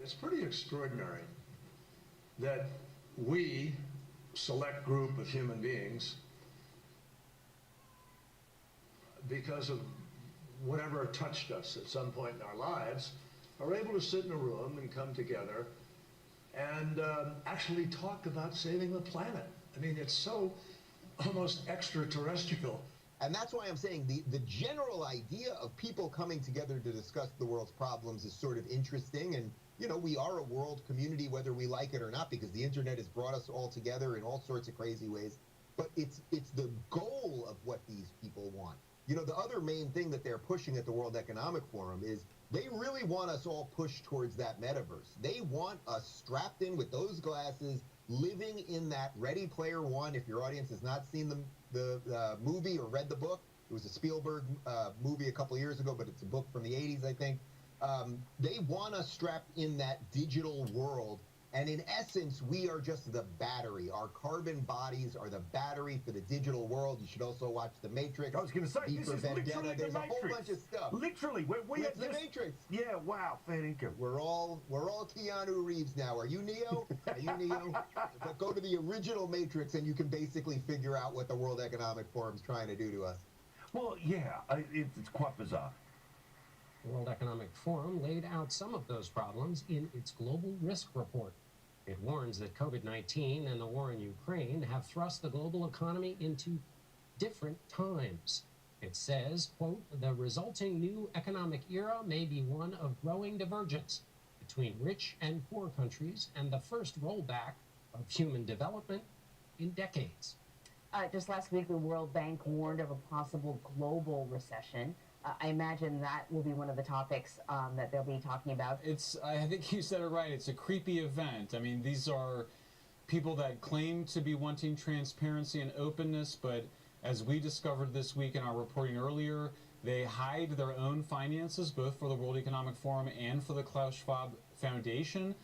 It's pretty extraordinary that we, select group of human beings, because of whatever touched us at some point in our lives, are able to sit in a room and come together and actually talk about saving the planet. I mean, it's so almost extraterrestrial. And that's why I'm saying the general idea of people coming together to discuss the world's problems is sort of interesting. And, you know, we are a world community, whether we like it or not, because the internet has brought us all together in all sorts of crazy ways. But it's the goal of what these people want. You know, the other main thing that they're pushing at the World Economic Forum is they really want us all pushed towards that metaverse. They want us strapped in with those glasses, living in that Ready Player One. If your audience has not seen the movie or read the book, it was a Spielberg movie a couple of years ago, but it's a book from the 80s, I think. They want us strapped in that digital world. And in essence, we are just the battery. Our carbon bodies are the battery for the digital world. You should also watch The Matrix. I was going to say, this is literally There's The a Matrix. whole bunch of stuff. Literally, It's The Matrix. Yeah, wow, fair income. We're all Keanu Reeves now. Are you Neo? Are you Neo? But go to the original Matrix, and you can basically figure out what the World Economic Forum is trying to do to us. Well, yeah, it's quite bizarre. The World Economic Forum laid out some of those problems in its Global Risk Report. It warns that COVID-19 and the war in Ukraine have thrust the global economy into different times. It says, quote, the resulting new economic era may be one of growing divergence between rich and poor countries and the first rollback of human development in decades. Just last week, the World Bank warned of a possible global recession. I imagine that will be one of the topics that they'll be talking about. I think you said it right. It's a creepy event. I mean, these are people that claim to be wanting transparency and openness, but as we discovered this week in our reporting earlier, they hide their own finances, both for the World Economic Forum and for the Klaus Schwab Foundation.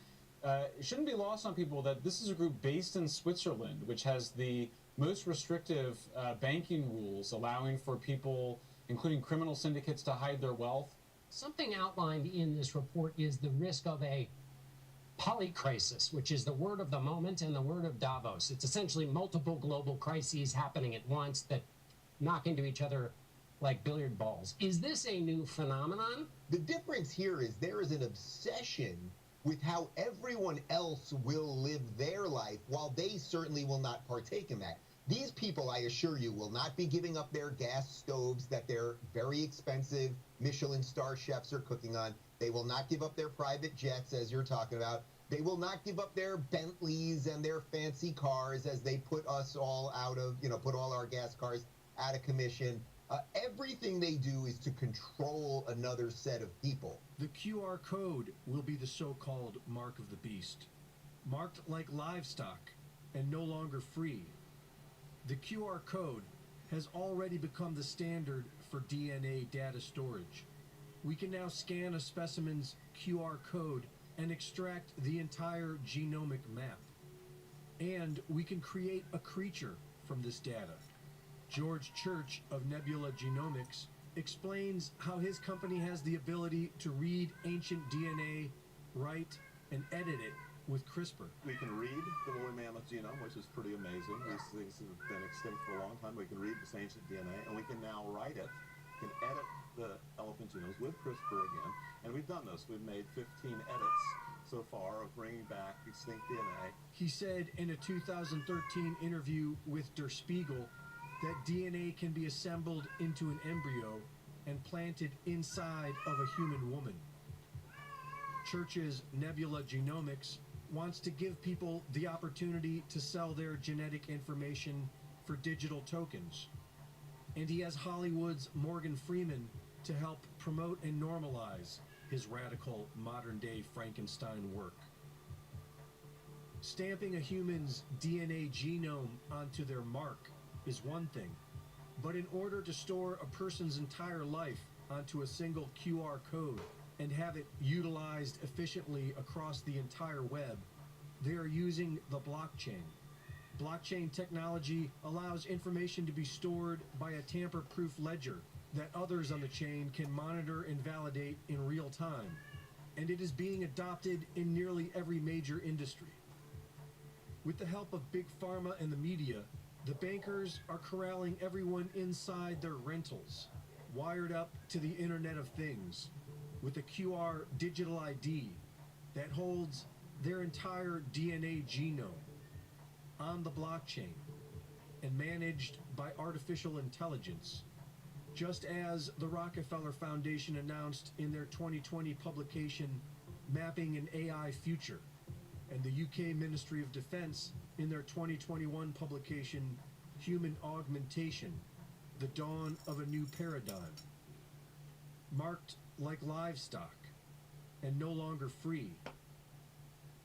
It shouldn't be lost on people that this is a group based in Switzerland, which has the most restrictive banking rules, allowing for people, including criminal syndicates, to hide their wealth. Something outlined in this report is the risk of a polycrisis, which is the word of the moment and the word of Davos. It's essentially multiple global crises happening at once that knock into each other like billiard balls. Is this a new phenomenon? The difference here is there is an obsession with how everyone else will live their life, while they certainly will not partake in that. These people, I assure you, will not be giving up their gas stoves that their very expensive Michelin star chefs are cooking on. They will not give up their private jets, as you're talking about. They will not give up their Bentleys and their fancy cars as they put us all out of, put all our gas cars out of commission. Everything they do is to control another set of people. The QR code will be the so-called mark of the beast, marked like livestock and no longer free. The QR code has already become the standard for DNA data storage. We can now scan a specimen's QR code and extract the entire genomic map. And we can create a creature from this data. George Church of Nebula Genomics explains how his company has the ability to read ancient DNA, write, and edit it with CRISPR. We can read the woolly mammoth genome, which is pretty amazing. These things have been extinct for a long time. We can read this ancient DNA, and we can now write it. We can edit the elephant genomes with CRISPR again, and we've done this. We've made 15 edits so far of bringing back extinct DNA. He said in a 2013 interview with Der Spiegel that DNA can be assembled into an embryo and planted inside of a human woman. Church's Nebula Genomics wants to give people the opportunity to sell their genetic information for digital tokens. And he has Hollywood's Morgan Freeman to help promote and normalize his radical modern-day Frankenstein work. Stamping a human's DNA genome onto their mark is one thing, but in order to store a person's entire life onto a single QR code and have it utilized efficiently across the entire web, they are using the blockchain. Blockchain technology allows information to be stored by a tamper-proof ledger that others on the chain can monitor and validate in real time. and it is being adopted in nearly every major industry. With the help of big pharma and the media, the bankers are corralling everyone inside their rentals, wired up to the Internet of Things, with a QR digital ID that holds their entire DNA genome on the blockchain and managed by artificial intelligence, just as the Rockefeller Foundation announced in their 2020 publication, Mapping an AI Future, and the UK Ministry of Defence in their 2021 publication, Human Augmentation, The Dawn of a New Paradigm. Marked like livestock and no longer free.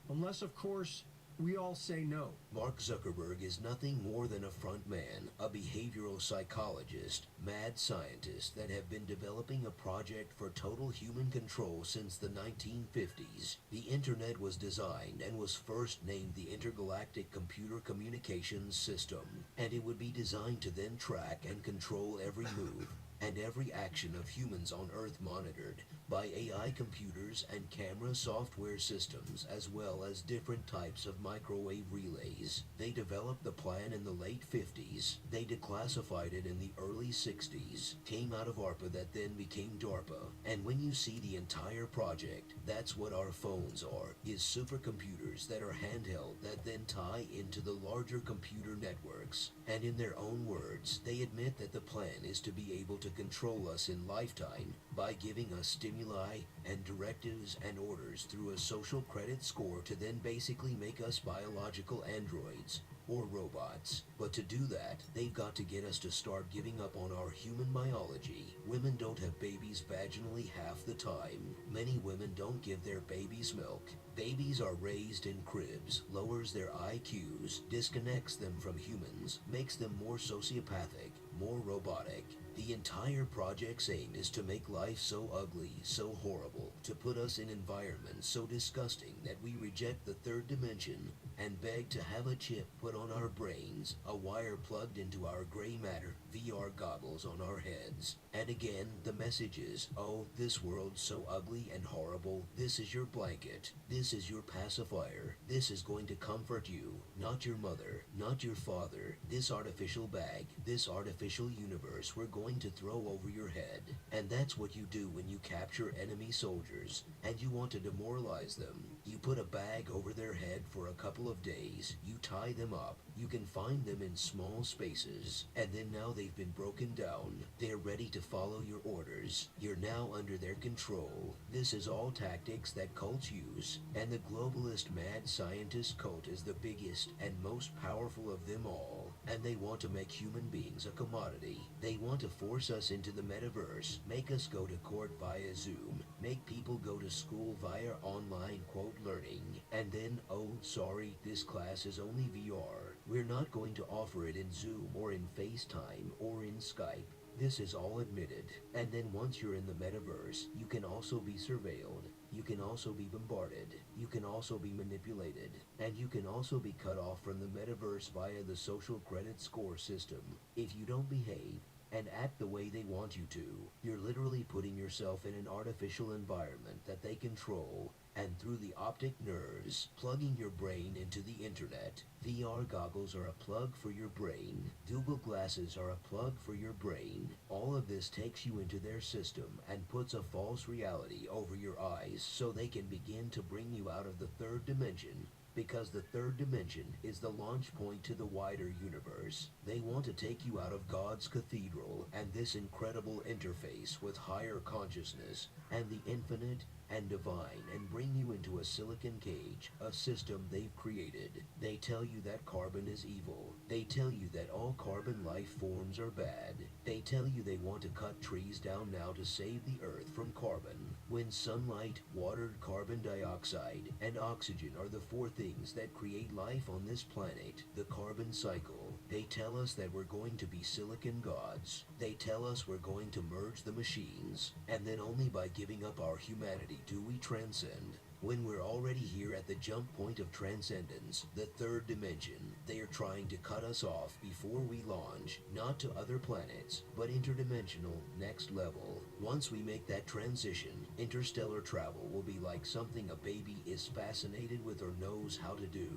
Unless, of course, we all say no. Mark Zuckerberg is nothing more than a front man, a behavioral psychologist, mad scientist that have been developing a project for total human control since the 1950s. The internet was designed and was first named the Intergalactic Computer Communications System, and it would be designed to then track and control every move and every action of humans on Earth monitored by AI computers and camera software systems, as well as different types of microwave relays. They developed the plan in the late 50s. They declassified it in the early 60s. Came out of ARPA that then became DARPA. And when you see the entire project, that's what our phones are, is supercomputers that are handheld that then tie into the larger computer networks. And in their own words, they admit that the plan is to be able to control us in lifetime by giving us stimuli and directives and orders through a social credit score to then basically make us biological androids or robots. But to do that, they've got to get us to start giving up on our human biology. Women don't have babies vaginally half the time. Many women don't give their babies milk. Babies are raised in cribs, lowers their IQs, disconnects them from humans, makes them more sociopathic, more robotic. The entire project's aim is to make life so ugly, so horrible, to put us in environments so disgusting that we reject the third dimension and beg to have a chip put on our brains, a wire plugged into our gray matter VR goggles on our heads. And again, the message is, oh, this world's so ugly and horrible, this is your blanket, this is your pacifier, this is going to comfort you, not your mother, not your father, this artificial bag, this artificial universe we're going to throw over your head. And that's what you do when you capture enemy soldiers and you want to demoralize them. You put a bag over their head for a couple of days, you tie them up, you can find them in small spaces, and then now they've been broken down. They're ready to follow your orders. You're now under their control. This is all tactics that cults use, and the globalist mad scientist cult is the biggest and most powerful of them all, and they want to make human beings a commodity. They want to force us into the metaverse, make us go to court via Zoom, make people go to school via online quote learning, and then, oh, sorry, this class is only VR. We're not going to offer it in Zoom or in FaceTime or in Skype. This is all admitted. And then once you're in the metaverse, you can also be surveilled. You can also be bombarded. You can also be manipulated. And you can also be cut off from the metaverse via the social credit score system. If you don't behave and act the way they want you to, you're literally putting yourself in an artificial environment that they control, and through the optic nerves, plugging your brain into the internet. VR goggles are a plug for your brain. Google glasses are a plug for your brain. All of this takes you into their system and puts a false reality over your eyes so they can begin to bring you out of the third dimension, because the third dimension is the launch point to the wider universe. They want to take you out of God's cathedral and this incredible interface with higher consciousness and the infinite and divine, and bring you into a silicon cage, a system they've created. They tell you that carbon is evil. They tell you that all carbon life forms are bad. They tell you they want to cut trees down now to save the earth from carbon, when sunlight, water, carbon dioxide, and oxygen are the four things that create life on this planet, the carbon cycle. They tell us that we're going to be silicon gods. They tell us we're going to merge the machines, and then only by giving up our humanity do we transcend. When we're already here at the jump point of transcendence, the third dimension, they are trying to cut us off before we launch, not to other planets, but interdimensional next level. Once we make that transition, interstellar travel will be like something a baby is fascinated with or knows how to do.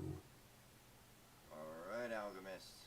Alright, alchemists.